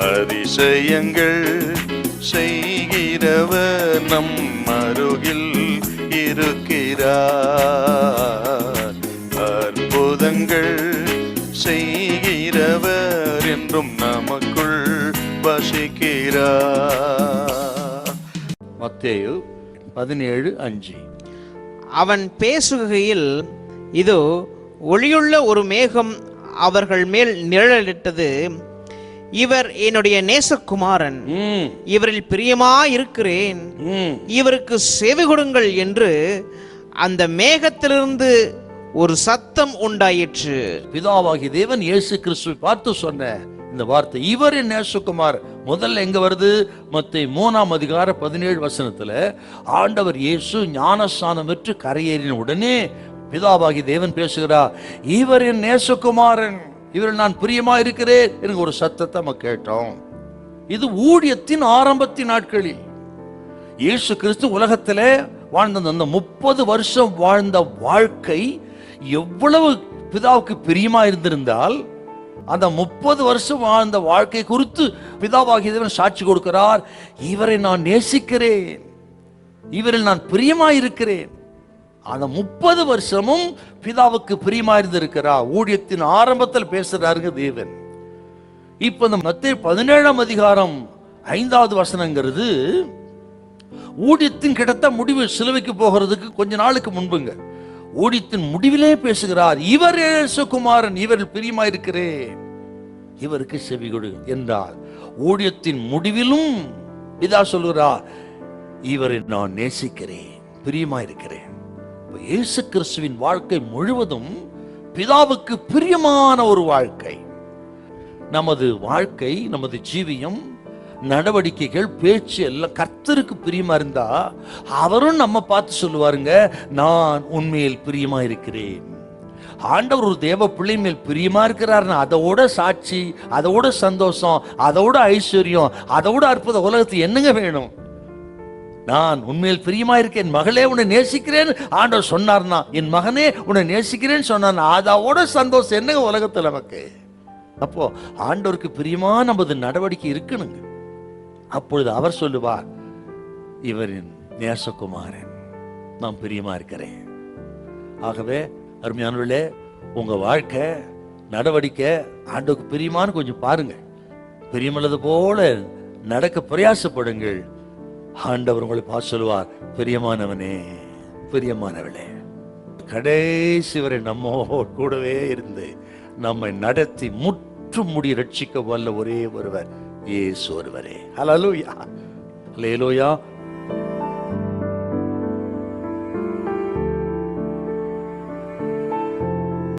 அதிசயங்கள் செய்கிறவர் நம் அருகில் இருக்கிறார். அற்புதங்கள் செய்கிறவர் என்றும் நமக்குள் வசிக்கிறார். மத்தேயு 17:5. அவன் பேசுகையில், இதோ ஒளியுள்ள ஒரு மேகம் அவர்கள் மேல் நிழலிட்டது. இவர் என்னுடைய நேசகுமாரன், இவரில் பிரியமாயிருக்கிறேன், இவருக்கு செவி கொடுங்கள் என்று அந்த மேகத்திலிருந்து ஒரு சத்தம் உண்டாயிற்று. பிதாவாகி தேவன் இயேசு கிறிஸ்துவை பார்த்து சொன்ன இந்த வார்த்தை, இவர் என் நேசகுமார், முதல்ல எங்க வருது? மத்தேயு 3:17 ஆண்டவர் இயேசு ஞானஸ்நானம் பெற்று கரையேறின உடனே பிதாவாகி தேவன் பேசுகிறார், இவர் என் நேசகுமாரன், இவரில் நான் பிரியமா இருக்கிறேன் எனக்கு ஒரு சத்தத்தை நம்ம கேட்டோம். இது ஊழியத்தின் ஆரம்பத்தின் நாட்களில் இயேசு கிறிஸ்து உலகத்திலே வாழ்ந்த அந்த 30 வருஷம் வாழ்ந்த வாழ்க்கை எவ்வளவு பிதாவுக்கு பிரியமா இருந்திருந்தால், அந்த 30 வருஷம் வாழ்ந்த வாழ்க்கை குறித்து பிதாவாகிய தேவன் சாட்சி கொடுக்கிறார், இவரை நான் நேசிக்கிறேன், இவரில் நான் பிரியமா இருக்கிறேன். அந்த 30 வருஷமும் பிதாவுக்கு பிரியமா இருந்திருக்கிறார். ஊழியத்தின் ஆரம்பத்தில் பேசுறாருங்க தேவன். இப்ப இந்த மத்தேயு 17:5 ஊழியத்தின் கிட்டத்த முடிவு, சிலுவைக்கு போகிறதுக்கு கொஞ்ச நாளுக்கு முன்புங்க. ஊழியத்தின் முடிவிலே பேசுகிறார், இவர் நேசகுமாரன், இவரில் பிரியமா இருக்கிறேன், இவருக்கு செவி கொடு என்றார். ஊழியத்தின் முடிவிலும் பிதா சொல்கிறார், இவரை நான் நேசிக்கிறேன், பிரியமா இருக்கிறேன். இயேசு கிறிஸ்துவின் வாழ்க்கை முழுவதும் பிதாவுக்கு பிரியமான ஒரு வாழ்க்கை. நமது வாழ்க்கை, நமது ஜீவியம், நடவடிக்கைகள், பேச்சு எல்லாம் கர்த்தருக்கு பிரியமா இருந்தா அவரும் நம்ம பார்த்து சொல்லுவாருங்க, நான் உண்மையில் பிரியமா இருக்கிறேன். ஆண்டவர் ஒரு தேவ பிள்ளை மேல் பிரியமா இருக்கிறார்னா அதோட சாட்சி, அதோட சந்தோஷம், அதோட ஐஸ்வர்யம், அதோட அற்புத உலகத்துக்கு என்னங்க வேணும்? நான் உண்மையில் பிரியமா இருக்கேன், என் மகளே உன்னை நேசிக்கிறேன் ஆண்டவர் சொன்னார்னா, என் மகனே உன்னை நேசிக்கிறேன்னு சொன்னார், அதோட சந்தோஷம் என்னங்க உலகத்துல நமக்கு? அப்போ ஆண்டவருக்கு பிரியமா நமது நடவடிக்கை இருக்கணுங்க. அப்பொழுது அவர் சொல்லுவார், இவரின் நேசகுமாரன், நான் பிரியமா இருக்கிறேன். ஆகவே அருமையானவர்களே, உங்க வாழ்க்கை நடவடிக்கை ஆண்டவருக்கு பிரியமானு கொஞ்சம் பாருங்க. பிரியமுள்ளது போல நடக்க பிரயாசப்படுங்கள். ஆண்டவர் உங்களை பார்த்து சொல்லுவார், பிரியமானவனே, பிரியமானவளே. கடைசி வரை நம்மோடு கூடவே இருந்து நம்மை நடத்தி முற்றும் முடி ரட்சிக்க வல்ல ஒரே ஒருவர் இயேசு ஒருவரே. ஹல்லேலூயா, ஹல்லேலூயா.